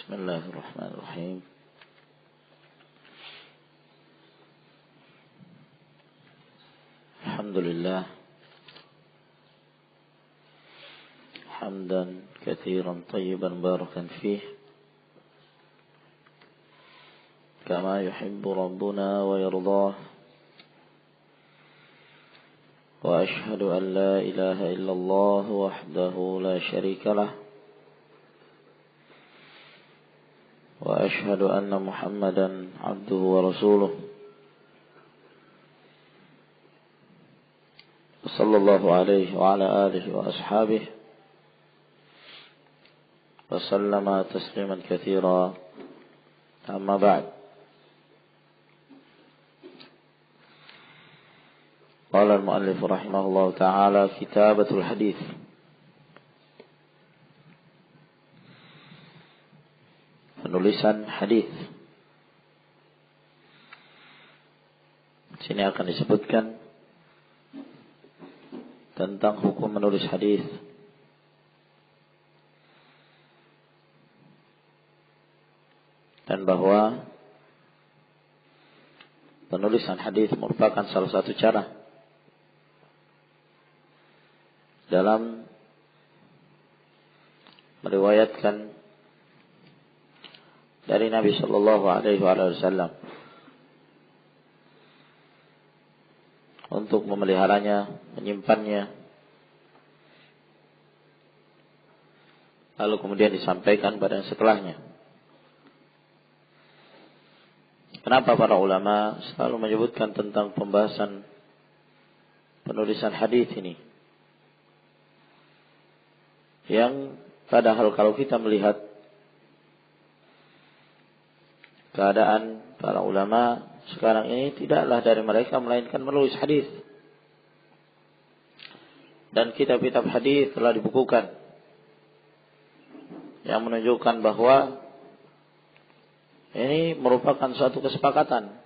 Bismillahirrahmanirrahim. Alhamdulillah hamdan katsiran tayyiban barakan fih kama yuhibbu rabbuna wa yardah. Wa ashhadu an la ilaha illallah wahdahu la syarika lah. Wa ashhadu anna Muhammadan abduhu wa rasuluh. Sallallahu alaihi wa ala alihi wa ashabihi wa sallama tasliman katsira. Amma ba'd. Qala al-muallif rahimahullahu ta'ala kitabatul hadits. Penulisan hadis. Sini akan disebutkan tentang hukum menulis hadis. Dan bahwa penulisan hadis merupakan salah satu cara dalam meriwayatkan dari Nabi sallallahu alaihi wasallam untuk memeliharanya, menyimpannya, lalu kemudian disampaikan pada yang setelahnya. Kenapa para ulama selalu menyebutkan tentang pembahasan penulisan hadis ini? Yang padahal kalau kita melihat keadaan para ulama sekarang ini tidaklah dari mereka melainkan menulis hadis. Dan kitab-kitab hadis telah dibukukan yang menunjukkan bahwa ini merupakan suatu kesepakatan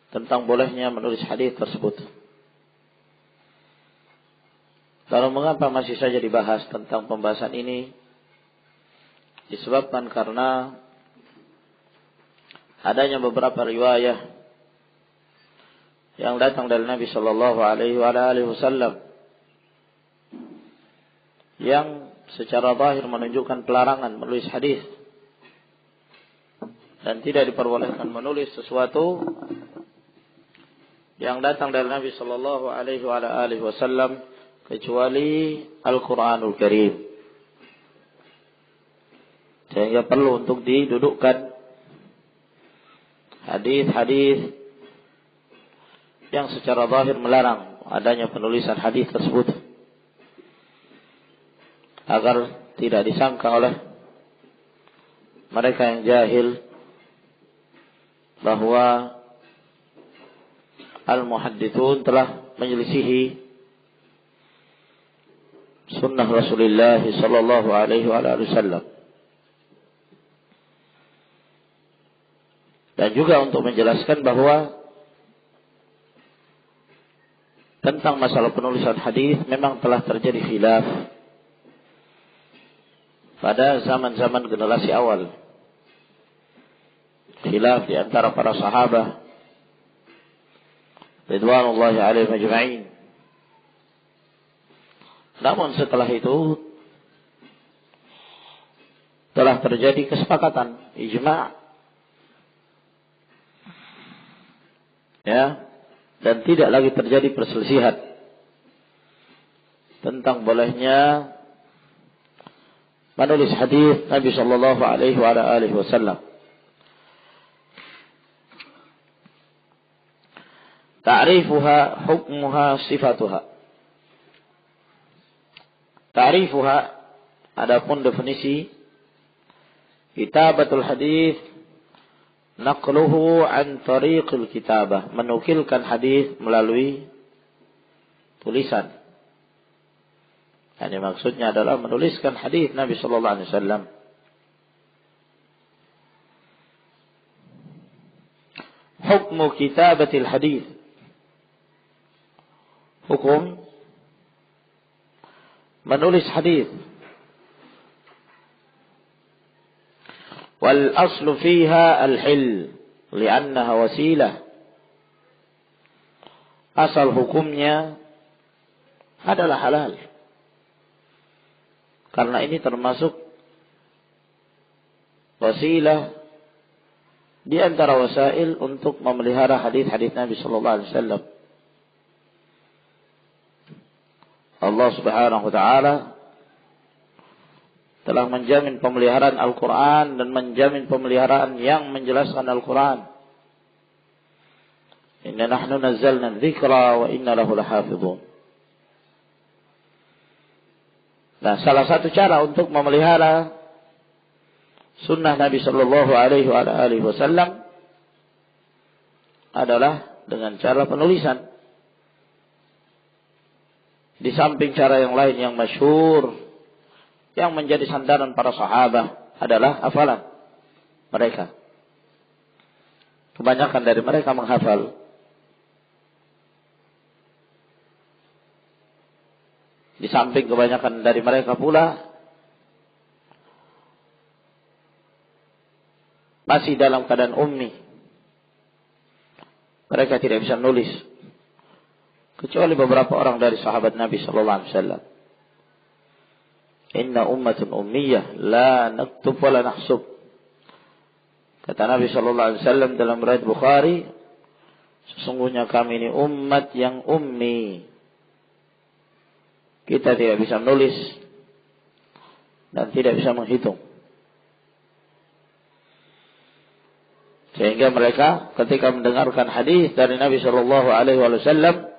tentang bolehnya menulis hadis tersebut. Lalu mengapa masih saja dibahas tentang pembahasan ini? Disebabkan karena adanya beberapa riwayah yang datang dari Nabi sallallahu alaihi wasallam yang secara zahir menunjukkan pelarangan menulis hadis dan tidak diperbolehkan menulis sesuatu yang datang dari Nabi sallallahu alaihi wasallam kecuali Al-Qur'anul Karim. Sehingga perlu untuk didudukkan hadis-hadis yang secara zahir melarang adanya penulisan hadis tersebut, agar tidak disangka oleh mereka yang jahil bahwa al-muhaddithun telah menyelisihi sunnah Rasulullah sallallahu alaihi wasallam. Dan juga untuk menjelaskan bahwa tentang masalah penulisan hadis memang telah terjadi khilaf pada zaman-zaman generasi awal. Khilaf di antara para sahabat ridwanullahi alaihim ajma'in. Namun setelah itu telah terjadi kesepakatan, ijma', ya, dan tidak lagi terjadi perselisihan tentang bolehnya menulis hadis Nabi sallallahu alaihi wasallam. Ta'rifuha, hukmuha, sifatuha. Ta'rifuha, adapun definisi kitabatul hadis, naqluhu an tariqil kitabah, menukilkan hadis melalui tulisan. Yani maksudnya adalah menuliskan hadis Nabi sallallahu alaihi wasallam. Hukmu kitabatil hadis, hukum menulis hadis. Wal aslu fiha al-hil li'annaha wasilah. Asal hukumnya adalah halal. Karena ini termasuk wasilah di antara wasail untuk memelihara hadis-hadis Nabi sallallahu alaihi wasallam. Allah Subhanahu wa taala telah menjamin pemeliharaan Al-Quran dan menjamin pemeliharaan yang menjelaskan Al-Quran. Inna nahnu nazzalna dzikra wa inna lahu lahafidhun. Nah, salah satu cara untuk memelihara sunnah Nabi sallallahu alaihi wasallam adalah dengan cara penulisan. Di samping cara yang lain yang masyhur, yang menjadi sandaran para sahabat adalah hafalan mereka. Kebanyakan dari mereka menghafal. Di samping kebanyakan dari mereka pula masih dalam keadaan ummi. Mereka tidak bisa menulis. Kecuali beberapa orang dari sahabat Nabi sallallahu alaihi wasallam. Inna ummatun ummiyah la naktub wa la nahsub. Kata Nabi sallallahu alaihi wasallam dalam riwayat Bukhari, sesungguhnya kami ini umat yang ummi. Kita tidak bisa menulis dan tidak bisa menghitung. Sehingga mereka ketika mendengarkan hadis dari Nabi sallallahu alaihi wasallam,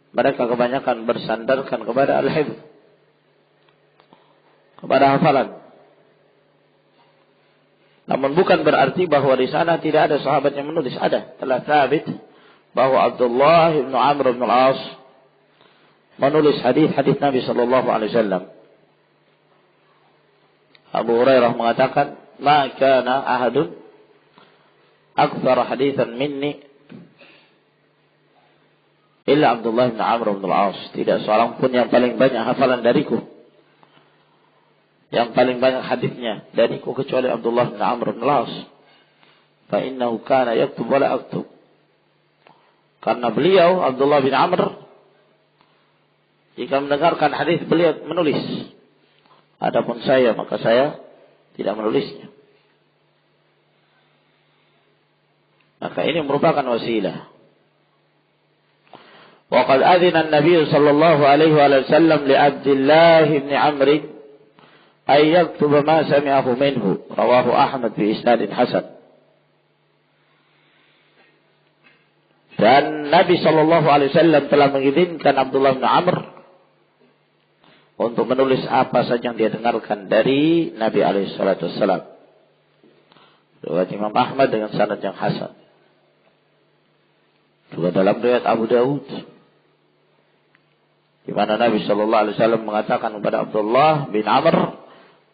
mereka kebanyakan bersandarkan kepada al-hifz, kepada hafalan. Namun bukan berarti bahwa di sana tidak ada sahabat yang menulis. Ada. Telah sabit bahwa Abdullah bin Amr bin al-As menulis hadis-hadis Nabi sallallahu alaihi wasallam. Abu Hurairah mengatakan, "Ma kana ahadun aktsara haditsan minni illa Abdullah bin Amr bin al-As." Tidak seorang pun yang paling banyak hafalan dariku, yang paling banyak hadisnya dariku kecuali Abdullah bin Amr bin al-As. Fa innahu kana yaktub wa la aktub. Karena beliau Abdullah bin Amr jika mendengarkan hadis beliau menulis. Adapun saya maka saya tidak menulisnya. Maka ini merupakan wasilah. Wa qad adzina an-nabiy sallallahu alaihi wasallam li Abdullah bin Amr ay yaktub ma sami'ahu minhu, rawahu Ahmad bi isnadin hasan. Dan Nabi sallallahu alaihi wasallam telah mengizinkan Abdullah bin Amr untuk menulis apa saja yang dia dengarkan dari Nabi alaihi salatu wasallam. Riwayat Imam Ahmad dengan sanad yang hasan. Juga dalam riwayat Abu Dawud, di mana Nabi sallallahu alaihi wasallam mengatakan kepada Abdullah bin Amr,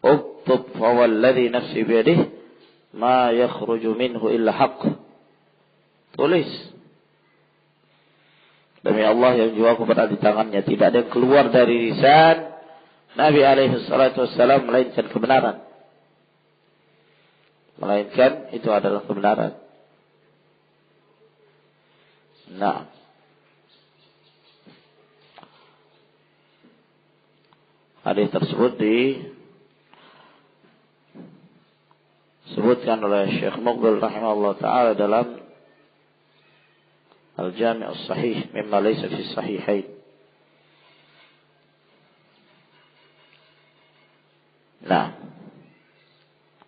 "Uktub fa walladhi nafsi bi yadihi ma yakhruju minhu illa haqq." Tulis. Demi Allah yang jiwaku berada di tangannya, tidak ada yang keluar dari lisan Nabi alaihi salatu wassalam melainkan kebenaran. Melainkan itu adalah kebenaran. Nah, hadis tersebut disebutkan oleh Syekh Muqbil rahimahullah ta'ala dalam Al-Jami' As-Sahih mimma laysa fi Sahihain. Nah,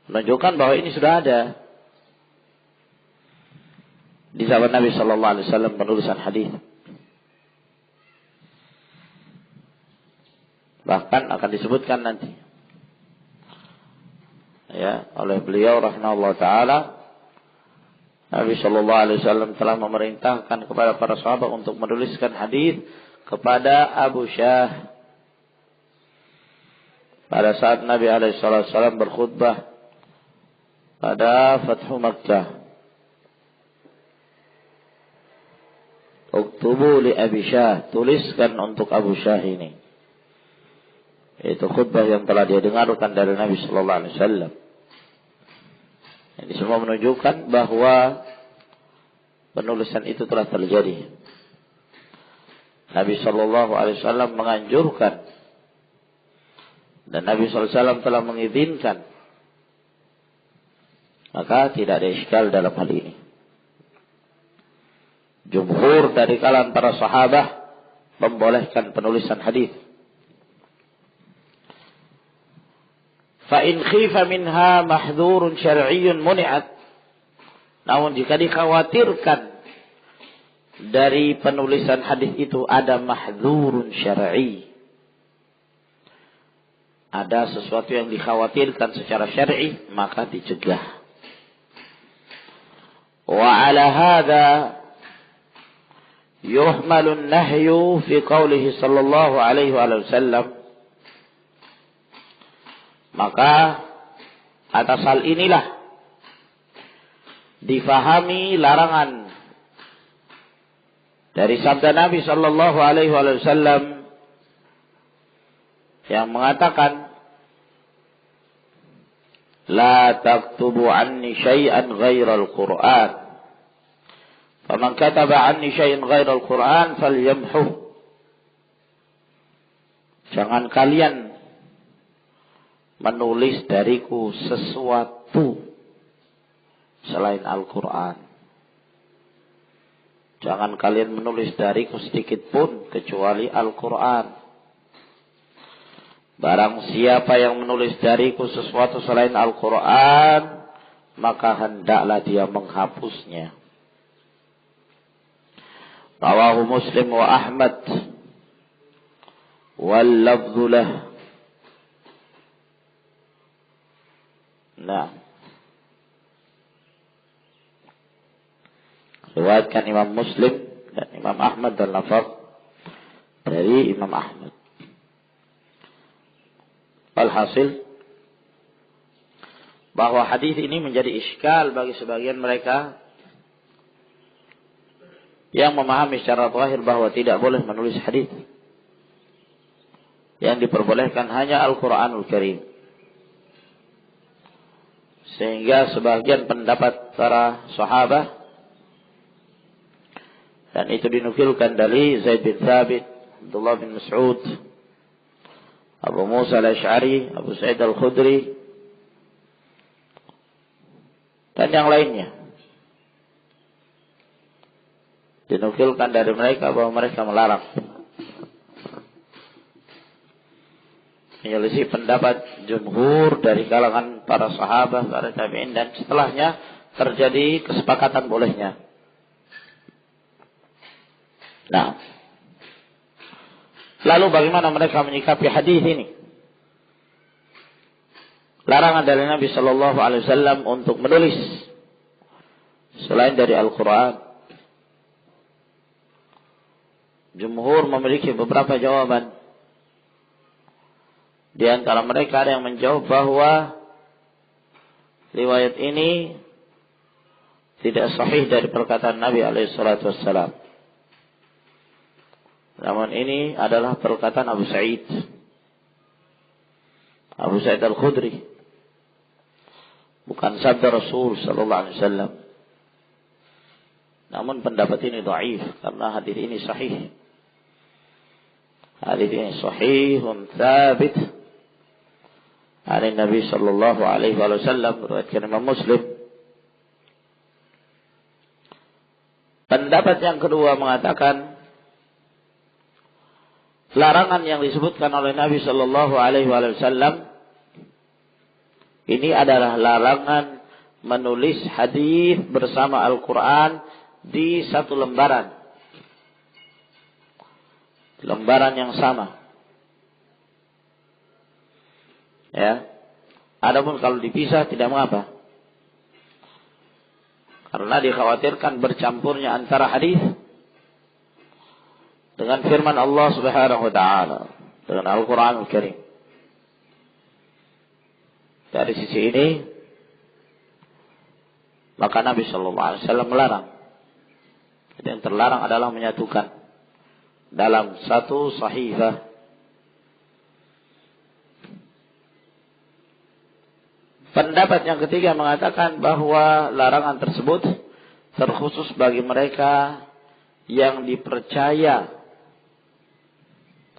menunjukkan bahwa ini sudah ada di zaman Nabi sallallahu alaihi wasallam penulisan hadis. Bahkan akan disebutkan nanti ya oleh beliau rahimahullah taala, Nabi sallallahu alaihi wasallam telah memerintahkan kepada para sahabat untuk menuliskan hadis kepada Abu Syah pada saat Nabi alaihi wasallam berkhutbah pada Fathu Makkah. Uktubu li Abi Syah, tuliskan untuk Abu Syah ini. Itu khutbah yang telah dia dengarkan dari Nabi sallallahu alaihi wasallam. Ini semua menunjukkan bahwa penulisan itu telah terjadi. Nabi Shallallahu Alaihi Wasallam menganjurkan dan Nabi Shallallahu Alaihi Wasallam telah mengizinkan. Maka tidak ada iskal dalam hal ini. Jumhur dari kalangan para sahabat membolehkan penulisan hadis. Fa in khifa minha mahdhurun syar'iyyun muni'at. Namun jika dikhawatirkan dari penulisan hadis itu ada mahdhurun syar'i, ada sesuatu yang dikhawatirkan secara syar'i, maka dicegah. Wa ala hadha yuhmalu an-nahyu fi qawlihi sallallahu alaihi wasallam. Maka atas hal inilah difahami larangan dari sabda Nabi sallallahu alaihi wasallam yang mengatakan la taktubu anni syai'an ghairal Qur'an. Faman kataba anni syai'an ghairal Qur'an falyamhu. Jangan kalian menulis dariku sesuatu selain Al-Quran. Jangan kalian menulis dariku sedikit pun kecuali Al-Quran. Barang siapa yang menulis dariku sesuatu selain Al-Quran, maka hendaklah dia menghapusnya. Rawahu Muslim wa Ahmad wal lafdhu lah. Nah, riwayatkan Imam Muslim dan Imam Ahmad dan lafaz dari Imam Ahmad. Alhasil bahwa hadis ini menjadi iskal bagi sebagian mereka yang memahami secara zahir bahwa tidak boleh menulis hadis. Yang diperbolehkan hanya Al-Quranul Karim. Sehingga sebagian pendapat para sahabat, dan itu dinukilkan dari Zaid bin Thabit, Abdullah bin Mas'ud, Abu Musa al-Ash'ari, Abu Sa'id al-Khudri, dan yang lainnya. Dinukilkan dari mereka bahwa mereka melarang. Menyelisih pendapat jumhur dari kalangan para sahabat, para tabi'in, dan setelahnya terjadi kesepakatan bolehnya. Nah, lalu bagaimana mereka menyikapi hadis ini? Larangan dari Nabi Shallallahu Alaihi Wasallam untuk menulis selain dari Al-Quran. Jumhur memiliki beberapa jawaban. Di antara mereka ada yang menjawab bahwa riwayat ini tidak sahih dari perkataan Nabi alaihi salatu wassalam. Namun ini adalah perkataan Abu Sa'id al-Khudri, bukan sabda Rasul sallallahu alaihi wasallam. Namun pendapat ini dhaif karena hadis ini sahih. Hadis ini sahihun thabit dari Nabi sallallahu alaihi wasallam, riwayat Imam Muslim. Pendapat yang kedua mengatakan larangan yang disebutkan oleh Nabi sallallahu alaihi wasallam ini adalah larangan menulis hadis bersama Al-Quran di satu lembaran. Lembaran yang sama. Ya. Adapun kalau dipisah tidak mengapa. Karena dikhawatirkan bercampurnya antara hadis dengan firman Allah Subhanahu wa taala, dengan Al-Qur'anul Karim. Dari sisi ini maka Nabi sallallahu alaihi wasallam melarang. Jadi yang terlarang adalah menyatukan dalam satu sahifah. Pendapat yang ketiga mengatakan bahwa larangan tersebut terkhusus bagi mereka yang dipercaya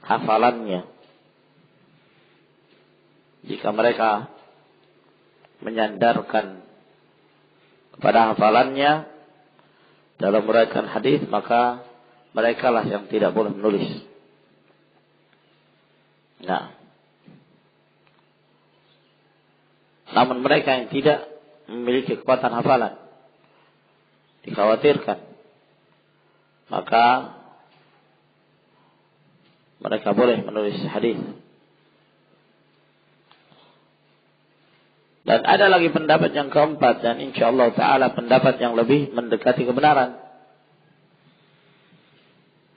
hafalannya. Jika mereka menyandarkan kepada hafalannya dalam meriwayatkan hadis, maka merekalah yang tidak boleh menulis. Nah, namun mereka yang tidak memiliki kekuatan hafalan, dikhawatirkan, maka mereka boleh menulis hadis. Dan ada lagi pendapat yang keempat, dan insyaallah ta'ala pendapat yang lebih mendekati kebenaran.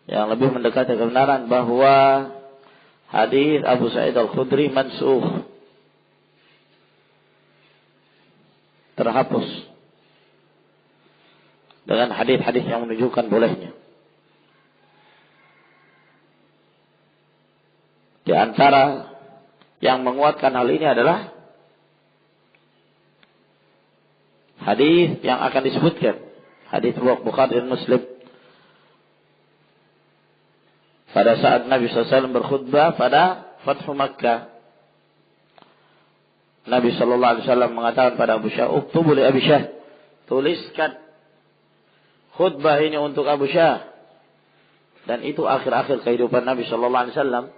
Yang lebih mendekati kebenaran bahwa hadis Abu Sa'id Al-Khudri mansukh, terhapus dengan hadis-hadis yang menunjukkan bolehnya. Di antara yang menguatkan hal ini adalah hadis yang akan disebutkan, hadis Bukhari dan Muslim. Pada saat Nabi SAW berkhutbah pada Fathu Makkah, Nabi SAW mengatakan pada Abu Syah, "Uktubu li Abi Syah." Tuliskan khutbah ini untuk Abu Syah. Dan itu akhir-akhir kehidupan Nabi SAW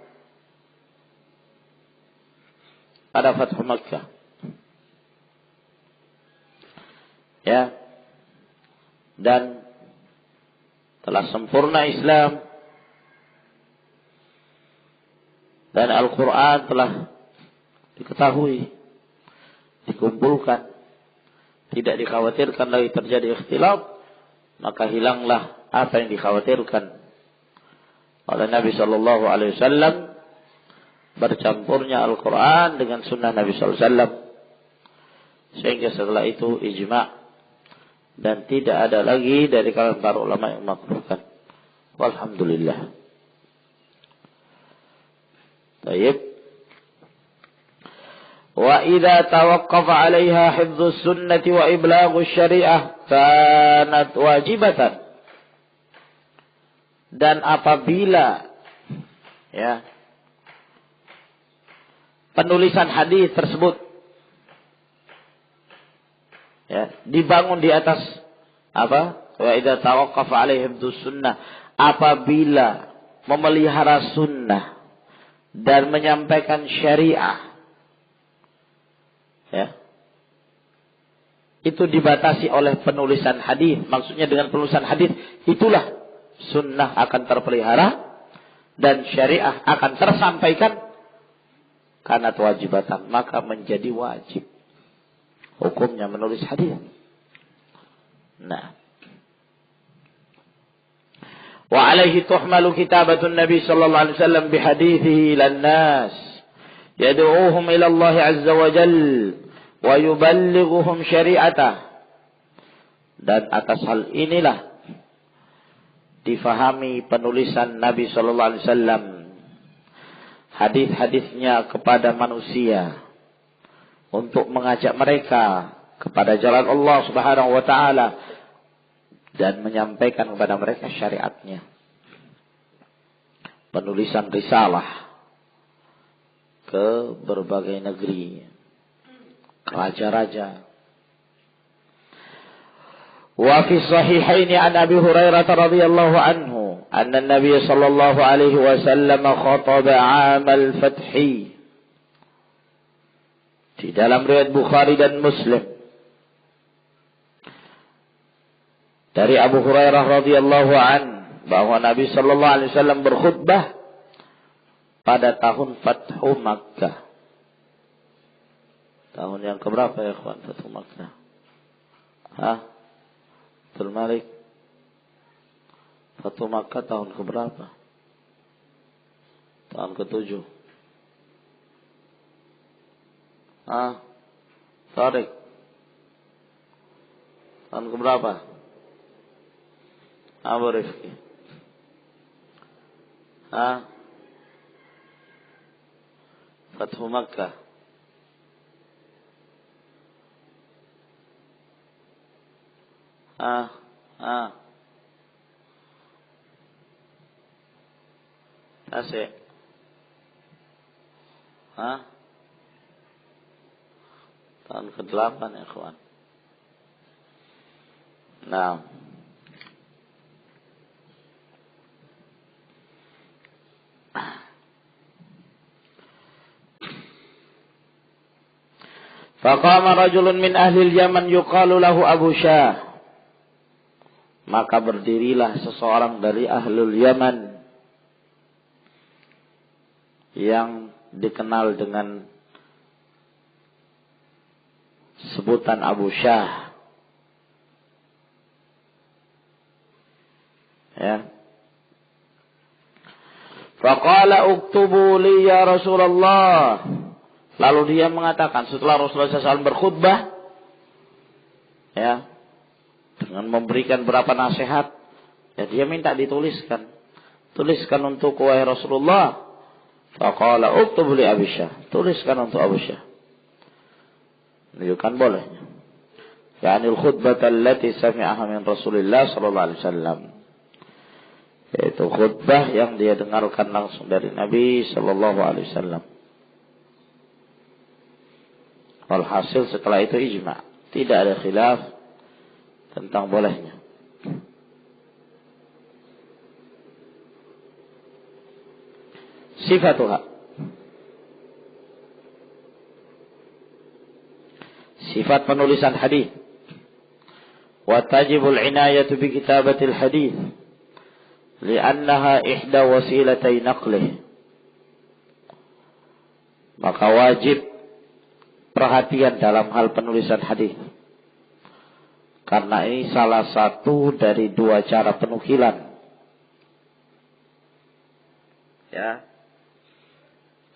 pada Fathu Makkah. Ya. Dan telah sempurna Islam dan Al-Quran telah diketahui, dikumpulkan, tidak dikhawatirkan lagi terjadi ikhtilaf, maka hilanglah apa yang dikhawatirkan oleh Nabi sallallahu alaihi wasallam, bercampurnya Al-Quran dengan sunnah Nabi sallallahu alaihi wasallam, sehingga setelah itu ijma' dan tidak ada lagi dari kalangan para ulama yang makruhkan. Walhamdulillah. Baik. Wa idza tawaqqafa 'alaiha hifdzus sunnati wa iblaghus syari'ah kanat wajibatan. Dan apabila ya penulisan hadis tersebut ya dibangun di atas apa? Wa idza tawaqqafa 'alaihi hifdzus sunnah, apabila memelihara sunnah dan menyampaikan syariah, ya, itu dibatasi oleh penulisan hadis. Maksudnya dengan penulisan hadis itulah sunnah akan terpelihara dan syariah akan tersampaikan. Karena wajibatan, maka menjadi wajib hukumnya menulis hadis. Nah, wa alaihi tuhmalu kitabatun Nabi sallallahu alaihi wasallam bihadithihi lan nas yad'uuhum ila Allah azza wa jalla wa yuballighuhum syari'atah. Dan atas hal inilah difahami penulisan Nabi sallallahu alaihi wasallam hadis-hadisnya kepada manusia untuk mengajak mereka kepada jalan Allah Subhanahu wa taala dan menyampaikan kepada mereka syariatnya. Penulisan risalah ke berbagai negeri, ke raja-raja. Wa fi sahihaini an Abi Hurairah radhiyallahu anhu anna an-nabiy sallallahu alaihi wasallam khataba 'am al-fath. Di dalam riwayat Bukhari dan Muslim dari Abu Hurairah radhiyallahu an bahwa Nabi sallallahu alaihi wasallam berkhutbah pada tahun Fathu Makkah. Tahun yang keberapa ya kawan Fathu Makkah? Abdul Malik. Fathu Makkah tahun keberapa? Tahun ke-7. Tarik. Tahun keberapa? Abu Rifki. Fathu Makkah. Tasik. Tahun ke-8 ya kawan. Nah. Faqama rajulun min ahli al-Yaman yuqalu lahu Abu Syah. Maka berdirilah seseorang dari ahlul Yaman yang dikenal dengan sebutan Abu Syah. Ya. Faqala uktubu li ya Rasulullah. Lalu dia mengatakan setelah Rasulullah SAW berkhutbah, ya, dengan memberikan beberapa nasihat, ya dia minta dituliskan. Tuliskan untuk wahai Rasulullah. Faqala uktubu li Abi Syah. Tuliskan untuk Abu Syah. Menunjukkan bolehnya. Yani al-khutbah allati sami'aha min Rasulillah sallallahu alaihi wasallam. Yaitu khutbah yang dia dengarkan langsung dari Nabi sallallahu alaihi wasallam. Walhasil setelah itu ijma'. Tidak ada khilaf tentang bolehnya. Sifatuha. Sifat penulisan hadis. Wa tajibul inayatu bi kitabatil hadis. Li'annaha ihda wasilatay naqlih. Maka wajib perhatian dalam hal penulisan hadis. Karena ini salah satu dari dua cara penukilan. Ya.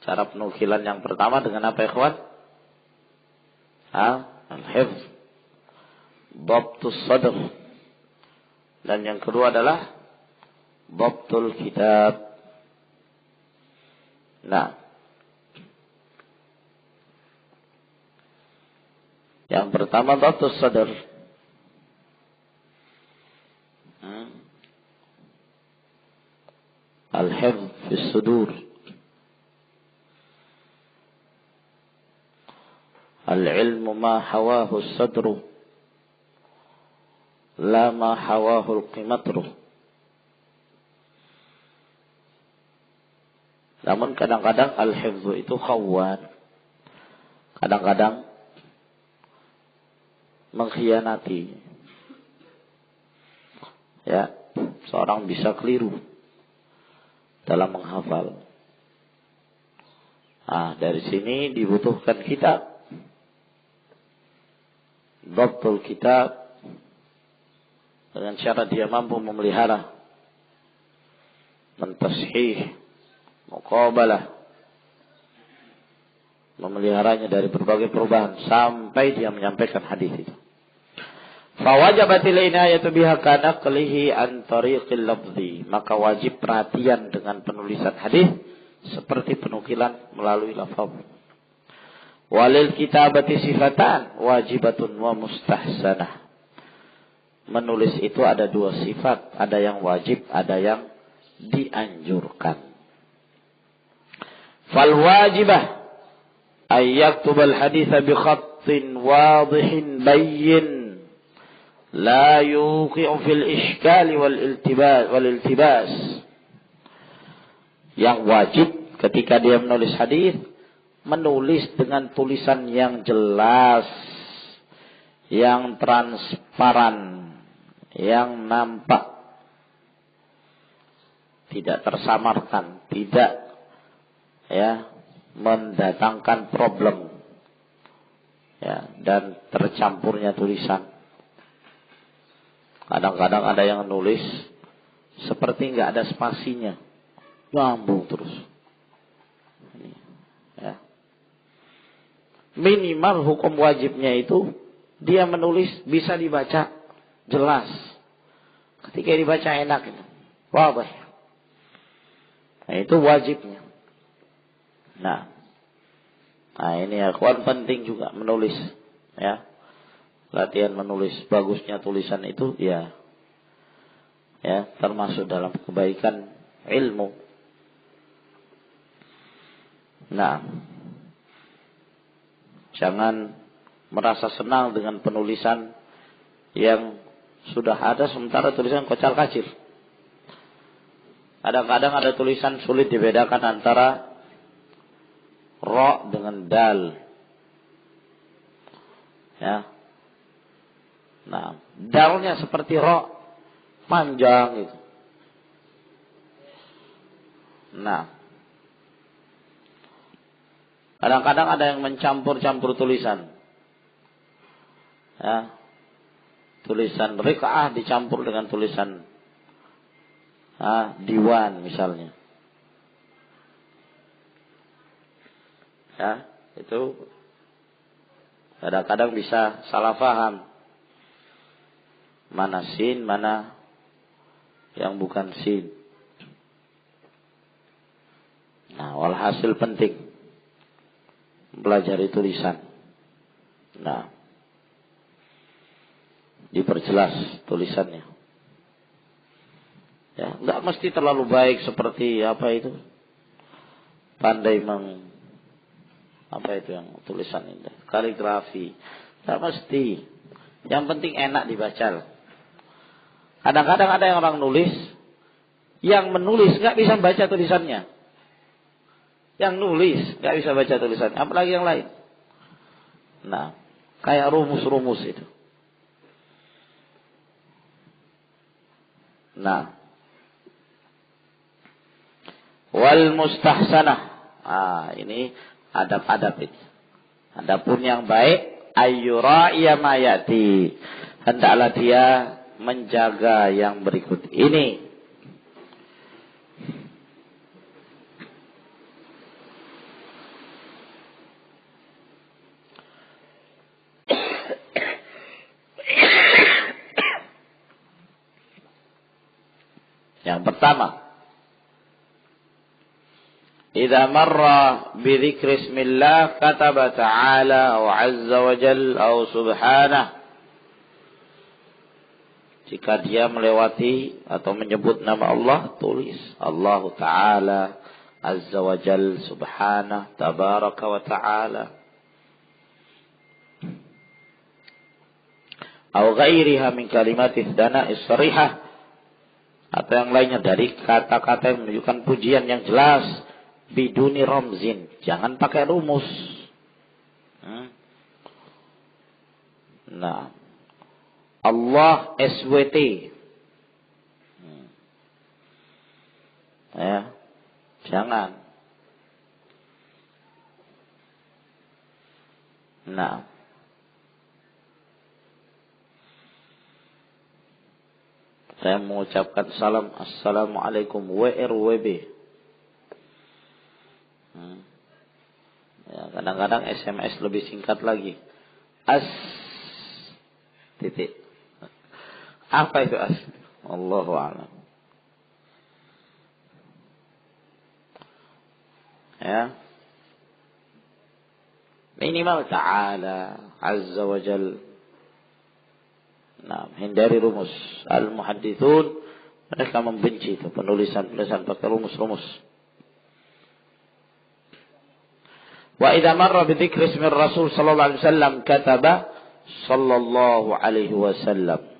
Cara penukilan yang pertama dengan apa, ikhwan? Al-hifz. Dhabtus sadr. Dan yang kedua adalah dhabtul kitab. Nah. Yang pertama dhabtus sadr. Al-hifz fi sudur. Al-ilmu ma hawahu sadru. La ma hawahu al-qimatru. Namun kadang-kadang al-hifz itu khawan. Kadang-kadang mengkhianati. Ya, seorang bisa keliru dalam menghafal. Dari sini dibutuhkan kitab. Dhabtul kitab dengan syarat dia mampu memelihara, mentashih, muqabalah, memeliharanya dari berbagai perubahan sampai dia menyampaikan hadis itu. Fawajabatil inayatu biha kana qalihi an tariqil lafzi. Maka wajib perhatian dengan penulisan hadis seperti penukilan melalui lafaz. Walil kitabati sifatan wajibatun wa mustahsanah. Menulis itu ada dua sifat, ada yang wajib, ada yang dianjurkan. Fal wajibah ay yaktubal haditha bi khattin wadihin bayyin la yuqi'u fil ishkali wal iltibas. Yang wajib ketika dia menulis hadis, menulis dengan tulisan yang jelas, yang transparan, yang nampak, tidak tersamarkan, tidak mendatangkan problem, dan tercampurnya tulisan. Kadang-kadang ada yang nulis seperti nggak ada spasinya, nyambung terus. Minimal hukum wajibnya itu dia menulis bisa dibaca jelas. Ketika dibaca enak itu. Wabah. Nah, itu wajibnya. Nah ini akhwan penting juga menulis, ya. latihan menulis. Bagusnya tulisan itu ya termasuk dalam kebaikan ilmu. Nah, jangan merasa senang dengan penulisan yang sudah ada sementara tulisan kocar-kacir. Kadang-kadang ada tulisan sulit dibedakan antara ro dengan dal. Ya. Nah, dalnya seperti ro, panjang gitu. Nah, kadang-kadang ada yang mencampur-campur tulisan. Ya. Tulisan rikaah dicampur dengan tulisan diwan misalnya. Ya, itu kadang-kadang bisa salah paham. Mana sin, mana yang bukan sin. Nah, walhasil penting belajar tulisan. Nah, diperjelas tulisannya. Ya, enggak mesti terlalu baik seperti apa itu? Pandai apa itu yang tulisan ini? Kaligrafi. Enggak mesti. Yang penting enak dibaca. Kadang-kadang ada yang orang nulis, yang menulis enggak bisa baca tulisannya. Yang nulis enggak bisa baca tulisannya, apalagi yang lain. Nah, kayak rumus-rumus itu. Nah, wal mustahsanah. Ini adab-adab itu. Adapun yang baik, ayyura'iya ma ya'ti. Hendaklah dia menjaga yang berikut ini. Yang pertama, idza marra bi dzikri ismillah kataba ta'ala aw 'azza wa jalla aw subhanahu. Jika dia melewati atau menyebut nama Allah, tulis Allah Ta'ala, Azza wa Jalla, Subhanahu, Tabaraka wa Ta'ala. Aw ghairiha min kalimatis dana'is sarihah, atau yang lainnya dari kata-kata yang menunjukkan pujian yang jelas, biduni ramzin, jangan pakai rumus. Nah, Allah SWT. Ya, jangan. Nah, saya mengucapkan salam, assalamualaikum WRWB. Ya, kadang-kadang SMS lebih singkat lagi. Titik. Apa itu as? Allahu a'lam. Ya. Minimal ta'ala, azza wa jal. Nah, hindari rumus. Al-muhaddithun, mereka membenci itu penulisan-penulisan pakai rumus-rumus. Wa idza marra bi dzikri ismi Rasul sallallahu alaihi wasallam kataba sallallahu alaihi wasallam.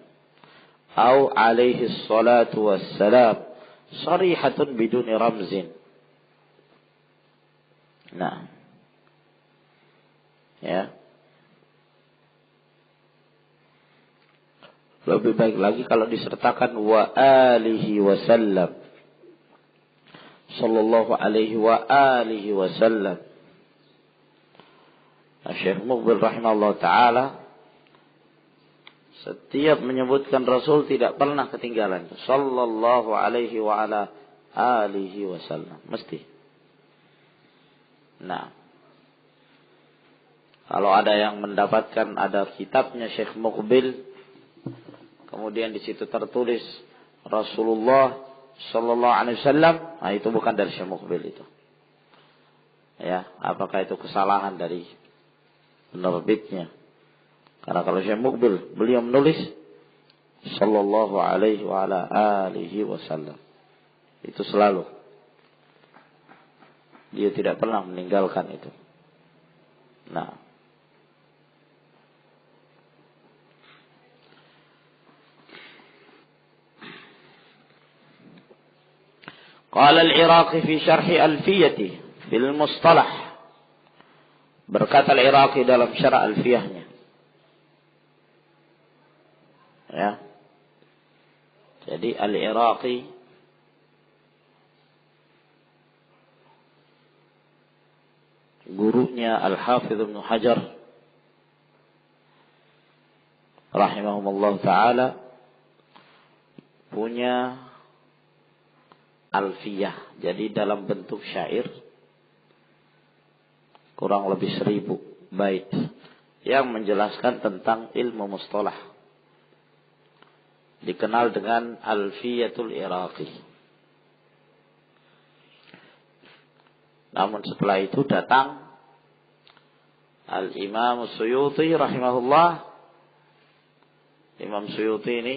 Au alaihi salatu wassalam sarihatun biduni ramzin. Nah, ya, lebih baik lagi kalau disertakan wa alihi wasallam, sallallahu alaihi wa alihi wasallam. Syekh Muqbil rahimahullah ta'ala setiap menyebutkan Rasul tidak pernah ketinggalan. Sallallahu alaihi wa ala alihi wasallam. Mesti. Nah, kalau ada yang mendapatkan ada kitabnya Syekh Muqbil, kemudian di situ tertulis Rasulullah sallallahu alaihi wasallam, nah itu bukan dari Syekh Muqbil itu. Ya, apakah itu kesalahan dari penerbitnya? Karena kalau Syekh Muqbil, beliau menulis sallallahu alaihi wa ala alihi wasallam. Itu selalu. Dia tidak pernah meninggalkan itu. Nah. Qala al-Iraqi fi syarhi alfiyati fil mustalah. Berkata al-Iraqi dalam syarah alfiyahnya. Ya. Jadi al-Iraqi gurunya Al-Hafidh Ibn Hajar rahimahumullah ta'ala punya alfiyah. Jadi dalam bentuk syair kurang lebih 1000 bait yang menjelaskan tentang ilmu mustalah. Dikenal dengan Alfiyatul Iraqi. Namun setelah itu datang Al-Imam Suyuti rahimahullah. Imam Suyuti ini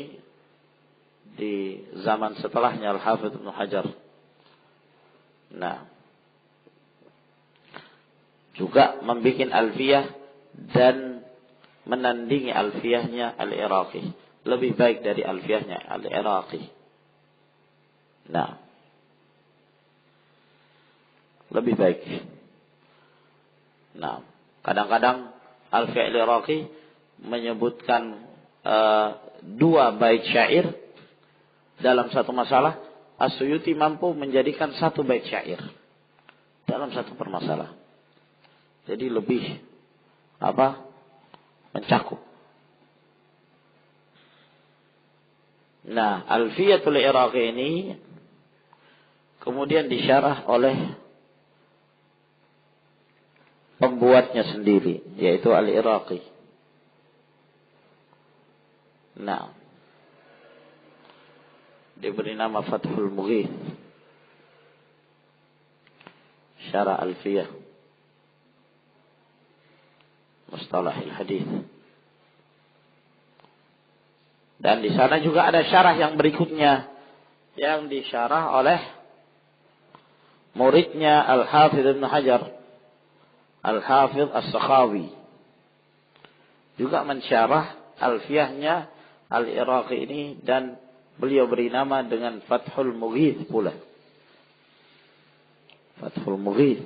di zaman setelahnya Al-Hafidh Ibn Hajar. Nah, juga membuat alfiyah dan menandingi alfiyahnya Al-Iraqi. Lebih baik dari alfiyahnya Al-Iraqi. Nah, lebih baik. Nah, kadang-kadang alfiyah Al-Iraqi menyebutkan 2 bait syair dalam satu masalah. As-Suyuti mampu menjadikan 1 bait syair dalam satu permasalahan. Jadi lebih mencakup. Nah, Alfiyatul Iraqi ini kemudian disyarah oleh pembuatnya sendiri, yaitu Al-Iraqi. Nah, diberi nama Fathul Mughith, syarah Alfiyah Mustalahil Hadis. Dan di sana juga ada syarah yang berikutnya yang disyarah oleh muridnya Al-Hafidh Ibn Hajar, Al-Hafidh As-Sakhawi. Juga mensyarah alfiyahnya Al-Iraqi ini dan beliau beri nama dengan Fathul Mughith pula. Fathul Mughith.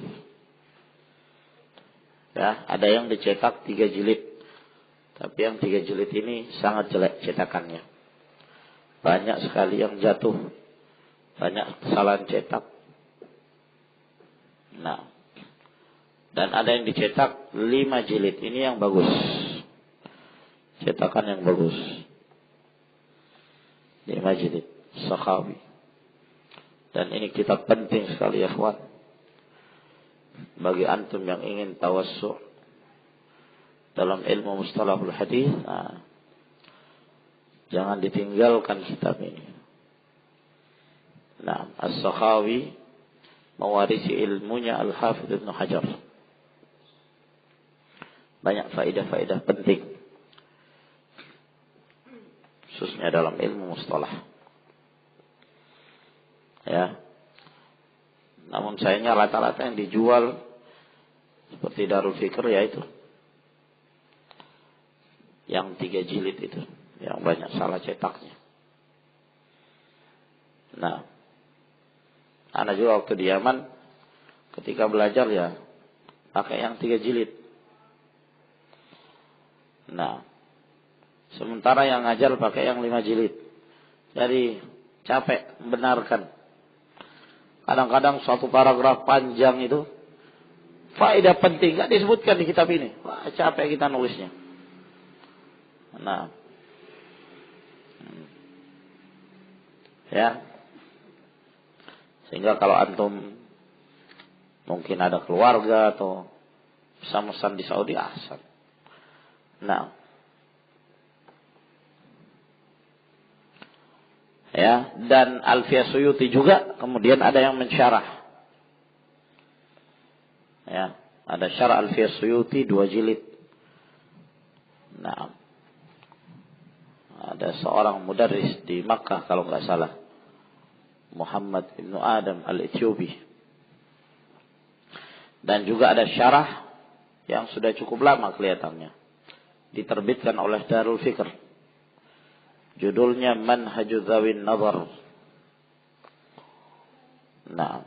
Ya, ada yang dicetak 3 jilid. Tapi yang 3 jilid ini sangat jelek cetakannya. Banyak sekali yang jatuh. Banyak kesalahan cetak. Nah. Dan ada yang dicetak 5 jilid. Ini yang bagus. Cetakan yang bagus. 5 jilid. Sakhawi. Dan ini kitab penting sekali ya kawan. Bagi antum yang ingin tawassu' dalam ilmu mustalahul hadis, jangan ditinggalkan kitab ini. Nah, As-Sakhawi mewarisi ilmunya Al-Hafidh Ibn Hajar. Banyak faedah-faedah penting, khususnya dalam ilmu mustalah. Ya. Namun sayangnya rata-rata yang dijual seperti Darul Fikr yaitu yang 3 jilid itu, yang banyak salah cetaknya. Nah, anak juga waktu di Yaman ketika belajar ya pakai yang 3 jilid. Nah, sementara yang ngajar pakai yang 5 jilid. Jadi capek membenarkan. Kadang-kadang suatu paragraf panjang itu faedah penting enggak disebutkan di kitab ini. Wah, capek kita nulisnya. Nah, ya, sehingga kalau antum mungkin ada keluarga atau pesan-pesan di Saudi asal. Nah, ya, dan Alfiyah Suyuti juga kemudian ada yang mensyarah. Ya, ada syarah Alfiyah Suyuti 2 jilid. Nah. Ada seorang mudarris di Makkah kalau nggak salah, Muhammad ibnu Adam al-Ethiopi. Dan juga ada syarah yang sudah cukup lama kelihatannya, diterbitkan oleh Darul Fikr. Judulnya Manhaju Dzawin Nazar. Nah,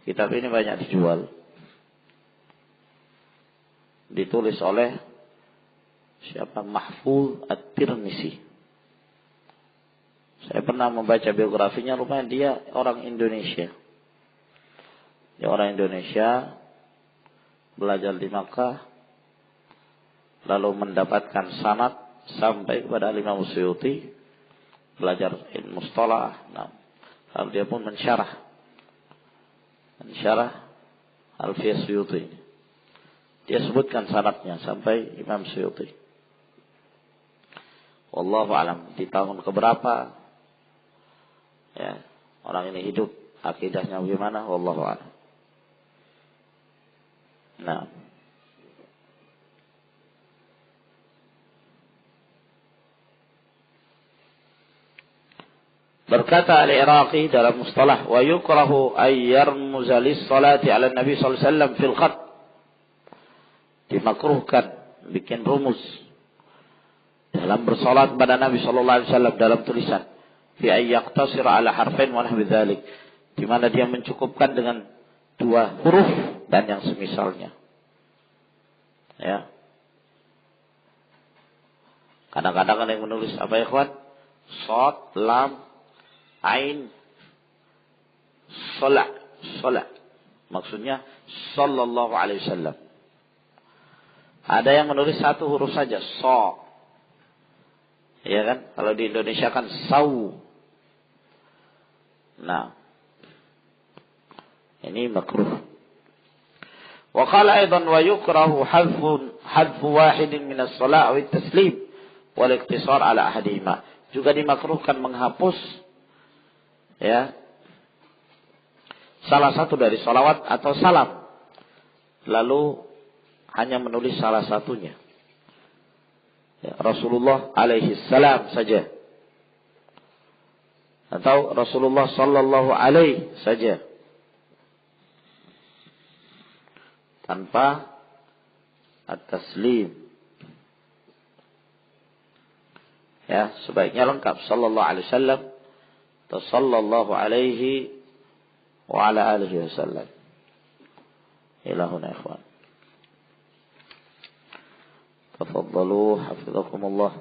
kitab ini banyak dijual. Ditulis oleh siapa? Mahfuz At-Tirmisi. Saya pernah membaca biografinya, rupanya dia orang Indonesia. Dia orang Indonesia, belajar di Makkah, lalu mendapatkan sanad sampai kepada Imam Suyuti, belajar ilmu mustalah. Nah, lalu dia pun mensyarah Alfiyah Suyuti. Dia sebutkan sanadnya sampai Imam Suyuti. Wallahu a'lam, di tahun keberapa ya orang ini hidup, akidahnya bagaimana, wallahu a'lam. Nah, berkata Al-Iraqi dalam mustalah, wa yukrahu ay yarmuza lis-salati 'ala Nabi sallallahu alaihi wasallam fil khat. Dimakruhkan bikin rumus dalam bersalat kepada Nabi sallallahu alaihi wasallam dalam tulisan, fi ay yaqtasira 'ala harfain wa nahwi dzalik, di mana dia mencukupkan dengan 2 huruf dan yang semisalnya. Ya. Kadang-kadang ada yang menulis apa ya, ikhwan? Shad, lam, ain, salat. Maksudnya sallallahu alaihi wasallam. Ada yang menulis 1 huruf saja, sa. Ya kan? Kalau di Indonesia kan sau. Nah, ini makruh. Wa qala aidan wa yukrahu hadfu wahidin min as-salat wa at-taslim wal iqtisar ala ahadihima. Juga dimakruhkan menghapus ya salah satu dari salawat atau salam, lalu hanya menulis salah satunya. Ya, Rasulullah alaihi salam saja, atau Rasulullah sallallahu alaihi saja, tanpa at-taslim. Ya, sebaiknya lengkap sallallahu alaihi wasallam atau sallallahu alaihi wa ala alihi wasallam. Ilahuna ikhwan. Tafaddalu hafizakumullah.